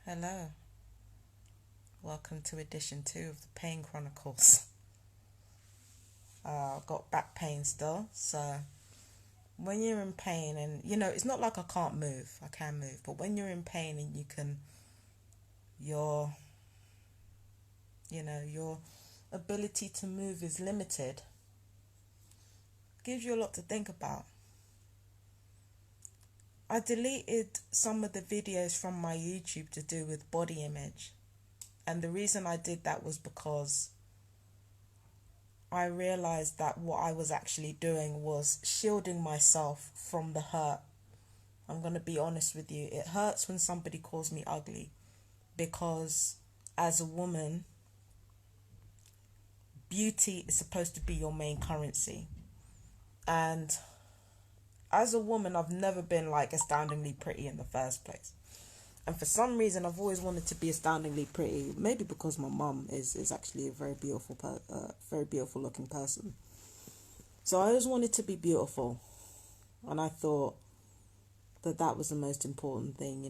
Hello, welcome to edition 2 of the Pain Chronicles. I've got back pain still, so when you're in pain, and it's not like I can't move, I can move, but when you're in pain and your your ability to move is limited, gives you a lot to think about. I deleted some of the videos from my YouTube to do with body image. And the reason I did that was because I realized that what I was actually doing was shielding myself from the hurt. I'm going to be honest with you. It hurts when somebody calls me ugly because as a woman, beauty is supposed to be your main currency. And as a woman, I've never been like astoundingly pretty in the first place. And for some reason, I've always wanted to be astoundingly pretty. Maybe because my mum is actually a very beautiful looking person. So I always wanted to be beautiful. And I thought that was the most important thing.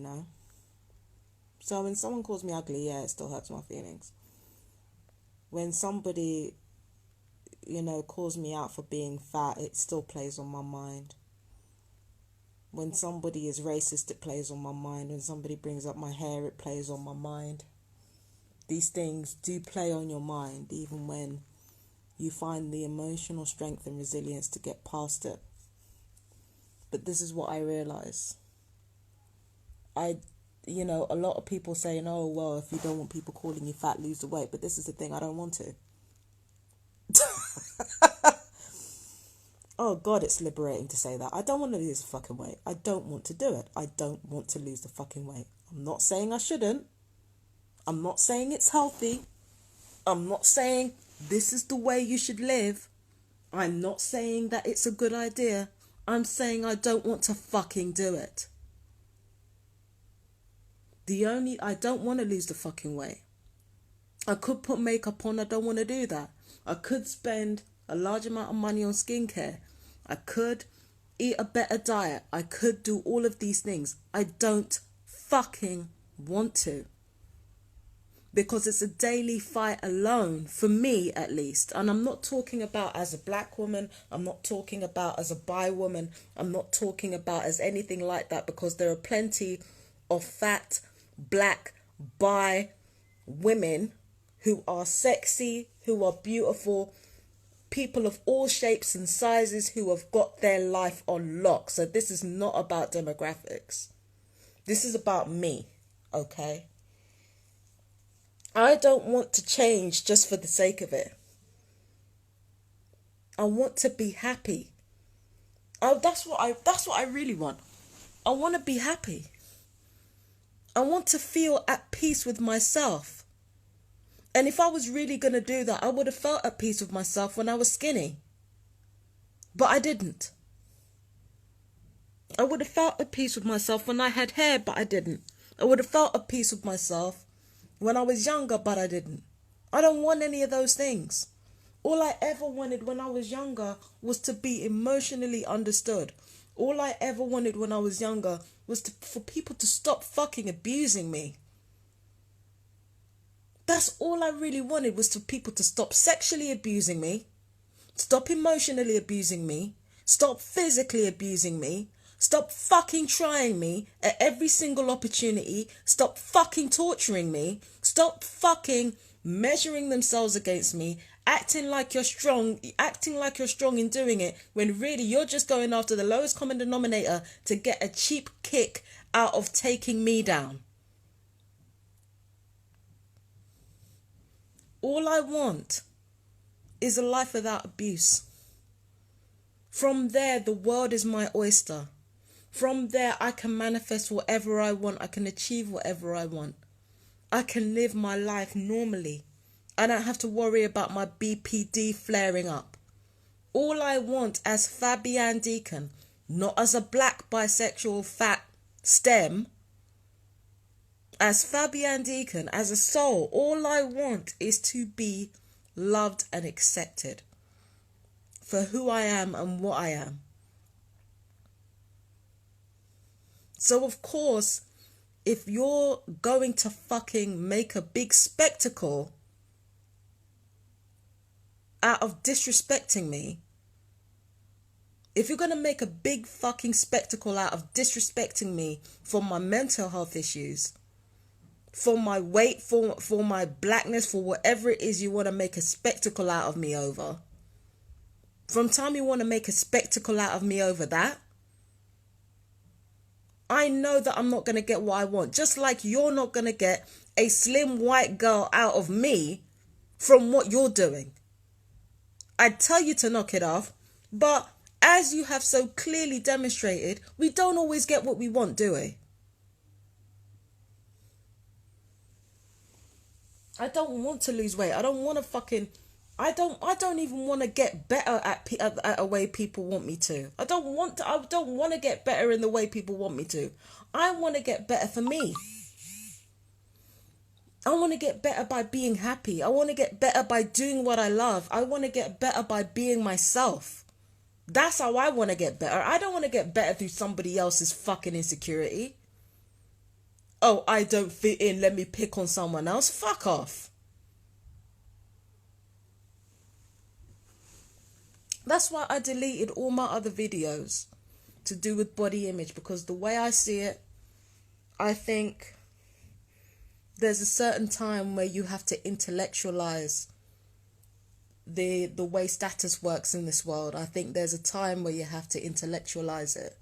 So when someone calls me ugly, yeah, it still hurts my feelings. When somebody, calls me out for being fat, it still plays on my mind. When somebody is racist, it plays on my mind. When somebody brings up my hair, it plays on my mind. These things do play on your mind, even when you find the emotional strength and resilience to get past it. But this is what I realize. A lot of people saying, oh, well, if you don't want people calling you fat, lose the weight. But this is the thing, I don't want to. Oh, God, it's liberating to say that. I don't want to lose the fucking weight. I don't want to do it. I don't want to lose the fucking weight. I'm not saying I shouldn't. I'm not saying it's healthy. I'm not saying this is the way you should live. I'm not saying that it's a good idea. I'm saying I don't want to fucking do it. I don't want to lose the fucking weight. I could put makeup on. I don't want to do that. I could spend a large amount of money on skincare. I could eat a better diet. I could do all of these things. I don't fucking want to. Because it's a daily fight alone, for me at least. And I'm not talking about as a black woman. I'm not talking about as a bi woman. I'm not talking about as anything like that, because there are plenty of fat, black, bi women who are sexy, who are beautiful, people of all shapes and sizes who have got their life on lock. So this is not about demographics. This is about me, okay? I don't want to change just for the sake of it. I want to be happy. That's what I really want. I want to be happy. I want to feel at peace with myself. And if I was really going to do that, I would have felt at peace with myself when I was skinny. But I didn't. I would have felt at peace with myself when I had hair, but I didn't. I would have felt at peace with myself when I was younger, but I didn't. I don't want any of those things. All I ever wanted when I was younger was to be emotionally understood. All I ever wanted when I was younger was for people to stop fucking abusing me. That's all I really wanted, was for people to stop sexually abusing me, stop emotionally abusing me, stop physically abusing me, stop fucking trying me at every single opportunity, stop fucking torturing me, stop fucking measuring themselves against me, acting like you're strong in doing it, when really you're just going after the lowest common denominator to get a cheap kick out of taking me down. All I want is a life without abuse. From there, the world is my oyster. From there, I can manifest whatever I want. I can achieve whatever I want. I can live my life normally. I don't have to worry about my BPD flaring up. All I want as Fabienne Deacon, not as a black bisexual fat stem, as Fabienne Deacon, as a soul, all I want is to be loved and accepted for who I am and what I am. So of course, if you're going to fucking make a big spectacle out of disrespecting me, if you're going to make a big fucking spectacle out of disrespecting me for my mental health issues, for my weight, for my blackness, for whatever it is you want to make a spectacle out of me over, from time you want to make a spectacle out of me over that, I know that I'm not going to get what I want. Just like you're not going to get a slim white girl out of me from what you're doing. I'd tell you to knock it off, but as you have so clearly demonstrated, we don't always get what we want, do we? I don't want to lose weight. I don't want to fucking... I don't even want to get better at a way people want me to. I don't want to get better in the way people want me to. I want to get better for me. I want to get better by being happy. I want to get better by doing what I love. I want to get better by being myself. That's how I want to get better. I don't want to get better through somebody else's fucking insecurity. Oh, I don't fit in, let me pick on someone else. Fuck off. That's why I deleted all my other videos to do with body image, because the way I see it, I think there's a certain time where you have to intellectualize the way status works in this world. I think there's a time where you have to intellectualize it.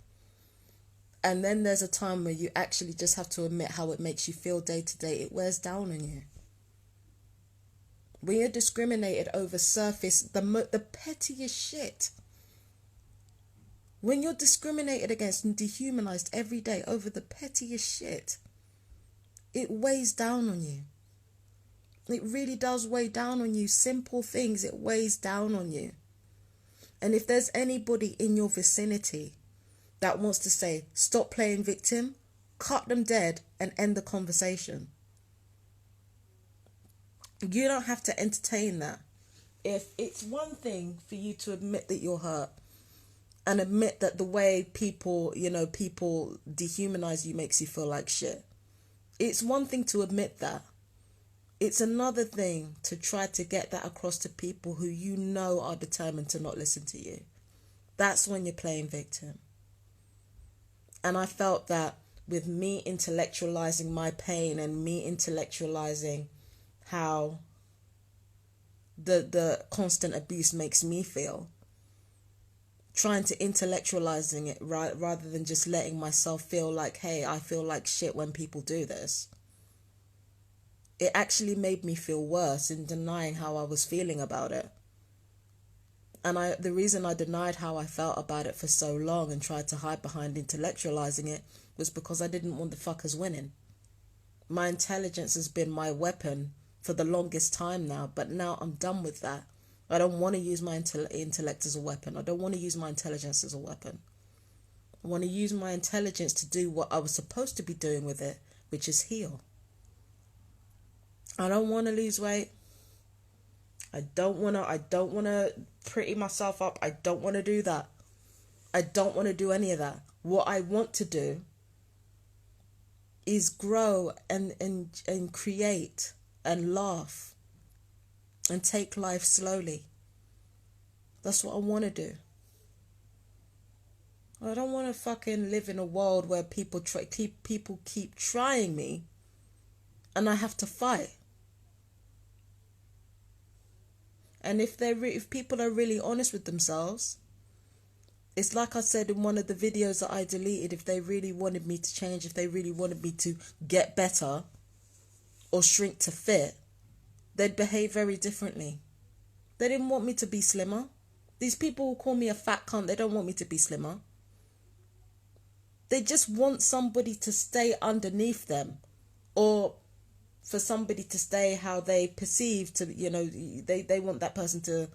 And then there's a time where you actually just have to admit how it makes you feel day to day. It wears down on you. When you're discriminated over surface, the pettiest shit. When you're discriminated against and dehumanized every day over the pettiest shit, it weighs down on you. It really does weigh down on you. Simple things, it weighs down on you. And if there's anybody in your vicinity that wants to say, stop playing victim, cut them dead and end the conversation. You don't have to entertain that. If it's one thing for you to admit that you're hurt and admit that the way people dehumanize you makes you feel like shit. It's one thing to admit that. It's another thing to try to get that across to people who you know are determined to not listen to you. That's when you're playing victim. And I felt that with me intellectualizing my pain and me intellectualizing how the constant abuse makes me feel, trying to intellectualizing it rather than just letting myself feel like, hey, I feel like shit when people do this. It actually made me feel worse in denying how I was feeling about it. And the reason I denied how I felt about it for so long and tried to hide behind intellectualizing it was because I didn't want the fuckers winning. My intelligence has been my weapon for the longest time now, but now I'm done with that. I don't want to use my intellect as a weapon. I don't want to use my intelligence as a weapon. I want to use my intelligence to do what I was supposed to be doing with it, which is heal. I don't want to lose weight. I don't want to pretty myself up. I don't want to do that. I don't want to do any of that. What I want to do is grow and create and laugh and take life slowly. That's what I want to do. I don't want to fucking live in a world where people keep trying me and I have to fight. And if people are really honest with themselves, it's like I said in one of the videos that I deleted, if they really wanted me to change, if they really wanted me to get better or shrink to fit, they'd behave very differently. They didn't want me to be slimmer. These people who call me a fat cunt, they don't want me to be slimmer. They just want somebody to stay underneath them, or for somebody to stay how they perceive to, they want that person to,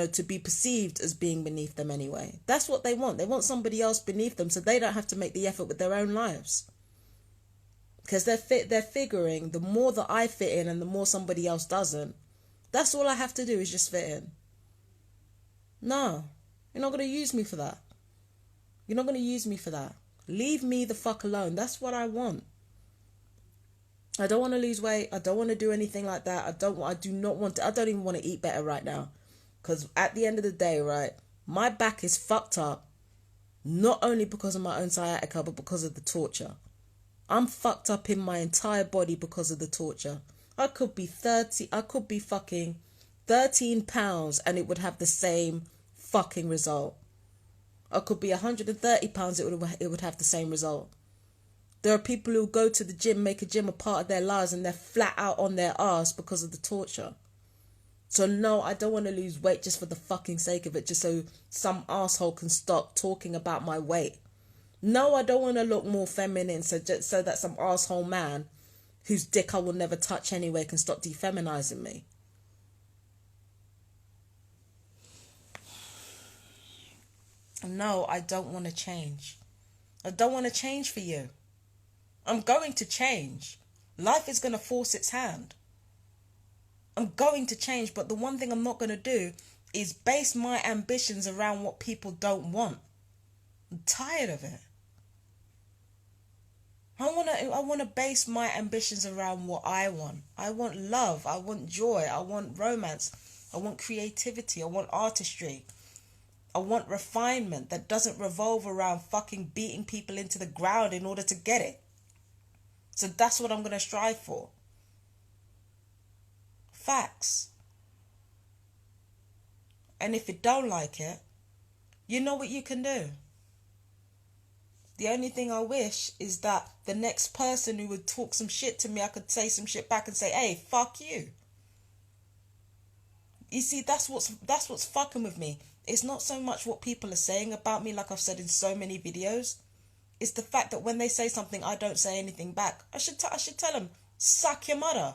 to be perceived as being beneath them anyway. That's what they want. They want somebody else beneath them so they don't have to make the effort with their own lives. Because they're figuring the more that I fit in and the more somebody else doesn't, that's all I have to do is just fit in. No, you're not going to use me for that. You're not going to use me for that. Leave me the fuck alone. That's what I want. I don't want to lose weight. I don't want to do anything like that. I do not want to. I don't even want to eat better right now. Because at the end of the day, right, my back is fucked up. Not only because of my own sciatica, but because of the torture. I'm fucked up in my entire body because of the torture. I could be fucking 13 pounds and it would have the same fucking result. I could be 130 pounds, it would have the same result. There are people who go to the gym, make a gym a part of their lives, and they're flat out on their ass because of the torture. So no, I don't want to lose weight just for the fucking sake of it, just so some asshole can stop talking about my weight. No, I don't want to look more feminine so that some asshole man whose dick I will never touch anyway can stop defeminizing me. No, I don't want to change. I don't want to change for you. I'm going to change. Life is going to force its hand. I'm going to change, but the one thing I'm not going to do is base my ambitions around what people don't want. I'm tired of it. I want to base my ambitions around what I want. I want love. I want joy. I want romance. I want creativity. I want artistry. I want refinement that doesn't revolve around fucking beating people into the ground in order to get it. So that's what I'm going to strive for. Facts. And if you don't like it, you know what you can do. The only thing I wish is that the next person who would talk some shit to me, I could say some shit back and say, hey, fuck you. You see, that's what's fucking with me. It's not so much what people are saying about me, like I've said in so many videos. It's the fact that when they say something, I don't say anything back. I should tell them, suck your mother.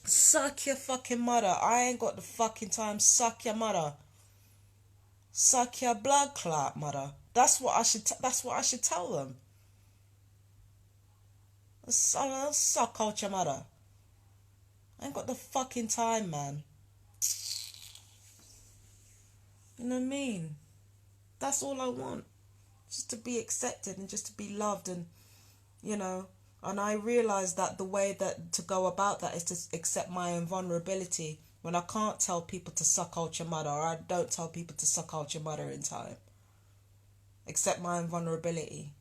Suck your fucking mother. I ain't got the fucking time. Suck your mother. Suck your blood clot mother. That's what I should tell them. Suck out your mother. I ain't got the fucking time, man. You know what I mean? That's all I want. Just to be accepted and just to be loved, and you know. And I realise that the way that to go about that is to accept my own vulnerability. When I can't tell people to suck out your mother, or I don't tell people to suck out your mother in time. Accept my own vulnerability.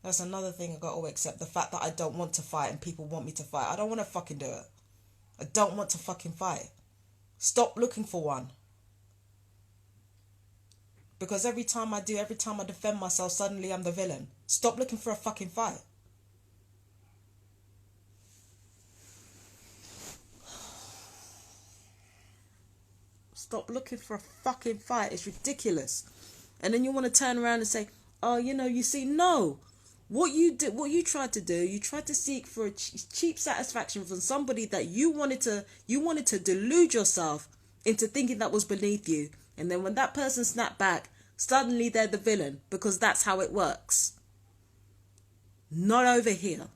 That's another thing I got to accept. The fact that I don't want to fight and people want me to fight. I don't want to fucking do it. I don't want to fucking fight. Stop looking for one. Because every time I defend myself, suddenly I'm the villain. Stop looking for a fucking fight. Stop looking for a fucking fight. It's ridiculous. And then you want to turn around and say, oh, you see, no. What you tried to do, you tried to seek for a cheap satisfaction from somebody that you wanted to delude yourself into thinking that was beneath you. And then when that person snapped back, suddenly they're the villain, because that's how it works. Not over here.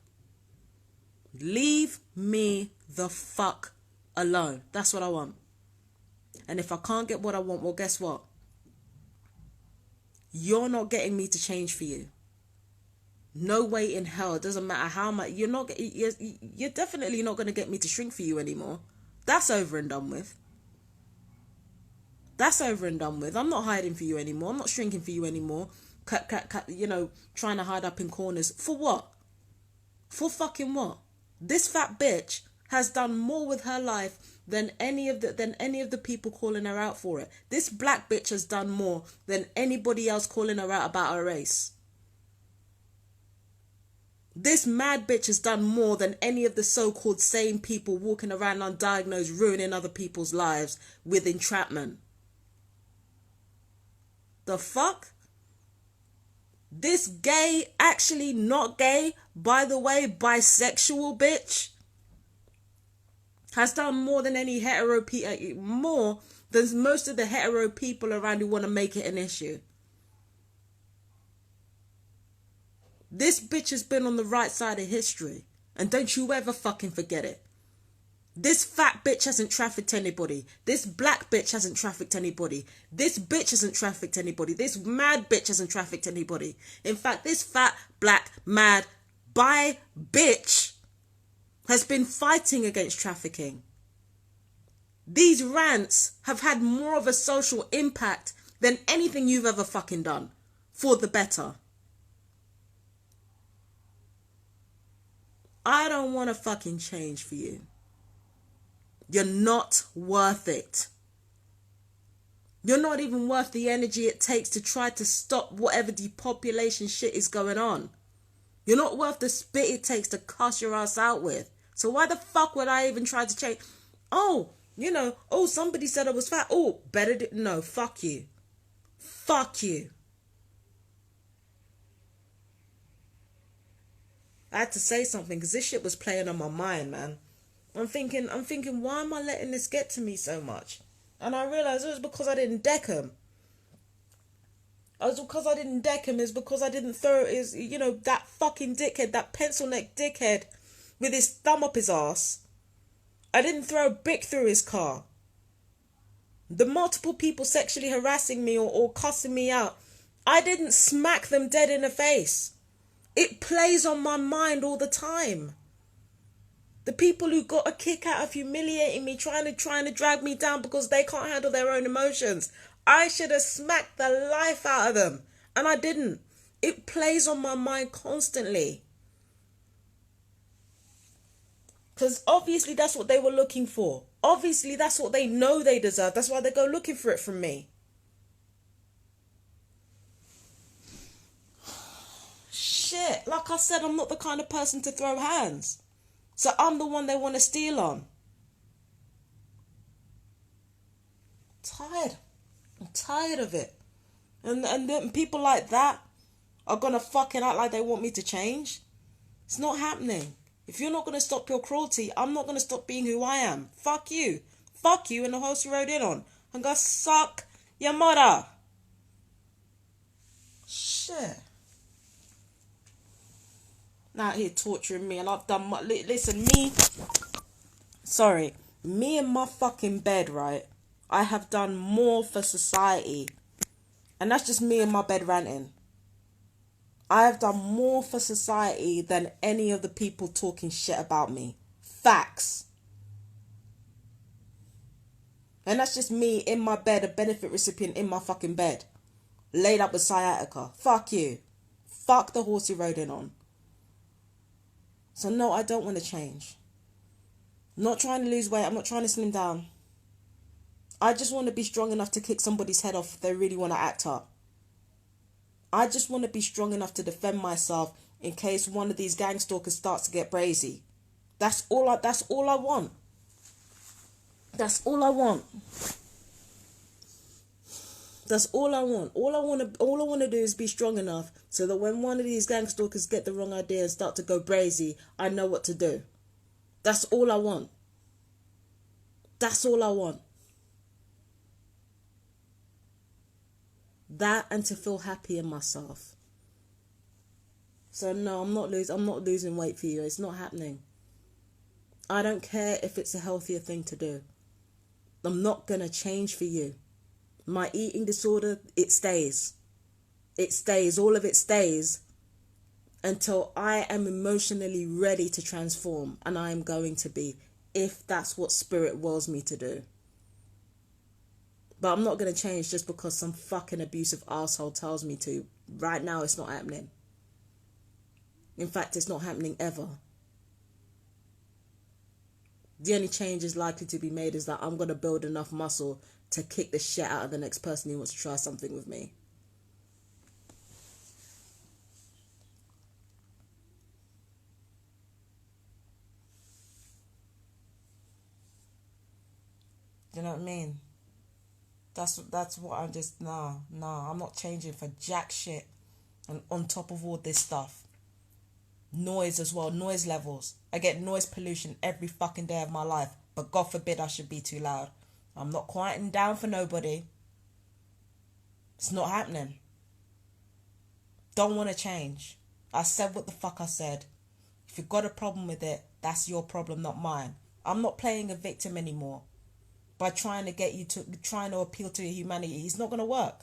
Leave me the fuck alone. That's what I want. And if I can't get what I want, well, guess what? You're not getting me to change for you. No way in hell. It doesn't matter how much. You're definitely not going to get me to shrink for you anymore. That's over and done with. That's over and done with. I'm not hiding for you anymore. I'm not shrinking for you anymore. Trying to hide up in corners. For what? For fucking what? This fat bitch has done more with her life than any of the people calling her out for it. This black bitch has done more than anybody else calling her out about her race. This mad bitch has done more than any of the so-called sane people walking around undiagnosed, ruining other people's lives with entrapment. The fuck? This gay, actually not gay, by the way, bisexual bitch has done more than any hetero people, more than most of the hetero people around who want to make it an issue. This bitch has been on the right side of history. And don't you ever fucking forget it. This fat bitch hasn't trafficked anybody. This black bitch hasn't trafficked anybody. This bitch hasn't trafficked anybody. This mad bitch hasn't trafficked anybody. In fact, this fat, black, mad, bi bitch has been fighting against trafficking. These rants have had more of a social impact than anything you've ever fucking done. For the better. I don't want to fucking change for you. You're not worth it. You're not even worth the energy it takes to try to stop whatever depopulation shit is going on. You're not worth the spit it takes to cuss your ass out with. So why the fuck would I even try to change? Oh, somebody said I was fat. Oh, no, fuck you. Fuck you. I had to say something because this shit was playing on my mind, man. I'm thinking, why am I letting this get to me so much? And I realised it was because I didn't deck him. It's because I didn't throw that fucking dickhead, that pencil neck dickhead with his thumb up his ass. I didn't throw a brick through his car. The multiple people sexually harassing me or cussing me out, I didn't smack them dead in the face. It plays on my mind all the time. The people who got a kick out of humiliating me, trying to drag me down because they can't handle their own emotions. I should have smacked the life out of them. And I didn't. It plays on my mind constantly. Because obviously that's what they were looking for. Obviously that's what they know they deserve. That's why they go looking for it from me. Shit. Like I said, I'm not the kind of person to throw hands. So I'm the one they want to steal on. I'm tired of it. And then people like that are going to fucking act like they want me to change. It's not happening. If you're not going to stop your cruelty, I'm not going to stop being who I am. Fuck you. Fuck you and the host you rode in on. I'm going to suck your mother. Shit. Out here torturing me, and I've done me in my fucking bed, right? I have done more for society, and that's just me in my bed ranting. I have done more for society than any of the people talking shit about me. Facts. And that's just me in my bed, a benefit recipient in my fucking bed, laid up with sciatica. Fuck you. Fuck the horse you rode in on. So no, I don't want to change. I'm not trying to lose weight. I'm not trying to slim down. I just want to be strong enough to kick somebody's head off if they really want to act up. I just want to be strong enough to defend myself in case one of these gang stalkers starts to get brazy. That's all I want. That's all I want. That's all I want. All I want to do is be strong enough so that when one of these gang stalkers get the wrong idea and start to go brazy, I know what to do. That's all I want. That's all I want. That and to feel happy in myself. So no, I'm not losing weight for you. It's not happening. I don't care if it's a healthier thing to do. I'm not going to change for you. My eating disorder, it stays. It stays. All of it stays until I am emotionally ready to transform. And I am going to be, if that's what spirit wills me to do. But I'm not going to change just because some fucking abusive asshole tells me to. Right now, it's not happening. In fact, it's not happening ever. The only change is likely to be made is that I'm going to build enough muscle to kick the shit out of the next person who wants to try something with me. Do you know what I mean? That's what I'm just, I'm not changing for jack shit. And on top of all this stuff, noise as well, noise levels. I get noise pollution every fucking day of my life, but God forbid I should be too loud. I'm not quieting down for nobody. It's not happening. Don't want to change. I said what the fuck I said. If you've got a problem with it, that's your problem, not mine. I'm not playing a victim anymore by trying to appeal to your humanity. It's not going to work.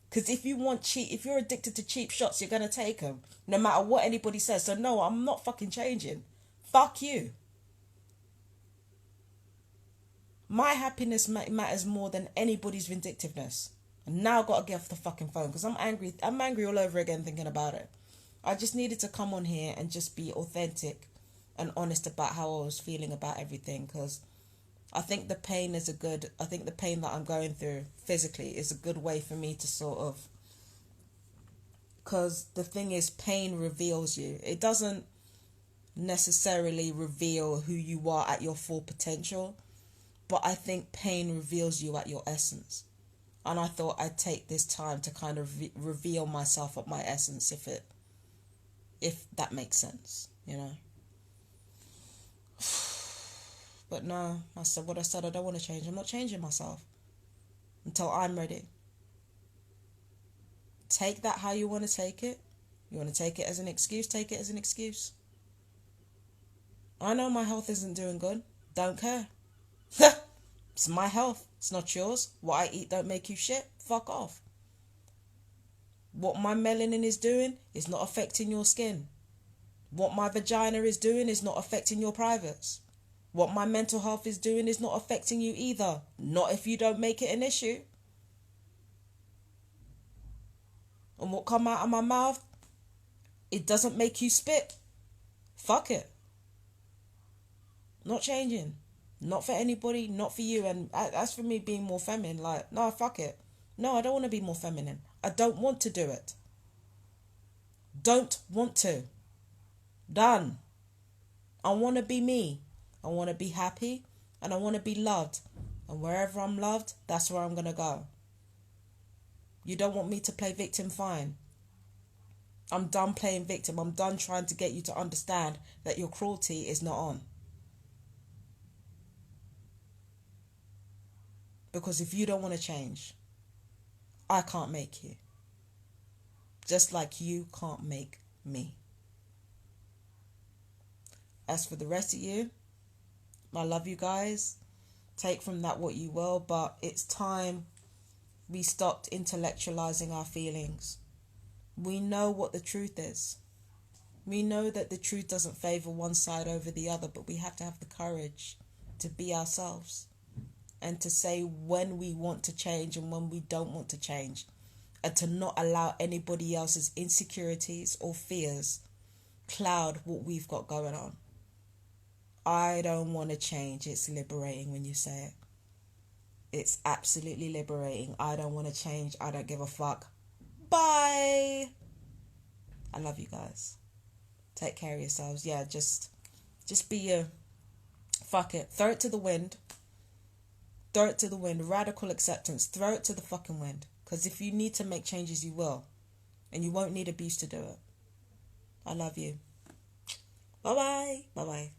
Because if you're addicted to cheap shots, you're going to take them no matter what anybody says. So no, I'm not fucking changing. Fuck you. My happiness matters more than anybody's vindictiveness. And now I've got to get off the fucking phone because I'm angry. I'm angry all over again thinking about it. I just needed to come on here and just be authentic and honest about how I was feeling about everything, because I think the pain that I'm going through physically is a good way for me to sort of, because the thing is, pain reveals you. It doesn't necessarily reveal who you are at your full potential, but I think pain reveals you at your essence. And I thought I'd take this time to kind of reveal myself at my essence, if that makes sense, you know. But no, I said what I said. I don't want to change. I'm not changing myself until I'm ready. Take that how you want to take it. You want to take it as an excuse? Take it as an excuse. I know my health isn't doing good. Don't care. It's my health. It's not yours. What I eat don't make you shit. Fuck off. What my melanin is doing is not affecting your skin. What my vagina is doing is not affecting your privates. What my mental health is doing is not affecting you either. Not if you don't make it an issue. And what come out of my mouth, it doesn't make you spit. Fuck it. Not changing. Not for anybody, not for you. And as for me being more feminine, like, no, fuck it. No, I don't want to be more feminine. I don't want to do it. Don't want to. Done. I want to be me. I want to be happy and I want to be loved. And wherever I'm loved, that's where I'm going to go. You don't want me to play victim? Fine. I'm done playing victim. I'm done trying to get you to understand that your cruelty is not on. Because if you don't want to change, I can't make you. Just like you can't make me. As for the rest of you, I love you guys. Take from that what you will, but it's time we stopped intellectualizing our feelings. We know what the truth is. We know that the truth doesn't favor one side over the other, but we have to have the courage to be ourselves and to say when we want to change and when we don't want to change, and to not allow anybody else's insecurities or fears cloud what we've got going on. I don't want to change. It's liberating when you say it. It's absolutely liberating. I don't want to change. I don't give a fuck. Bye. I love you guys. Take care of yourselves. Yeah, just be you. Fuck it. Throw it to the wind. Throw it to the wind. Radical acceptance. Throw it to the fucking wind. Because if you need to make changes, you will. And you won't need abuse to do it. I love you. Bye-bye. Bye-bye.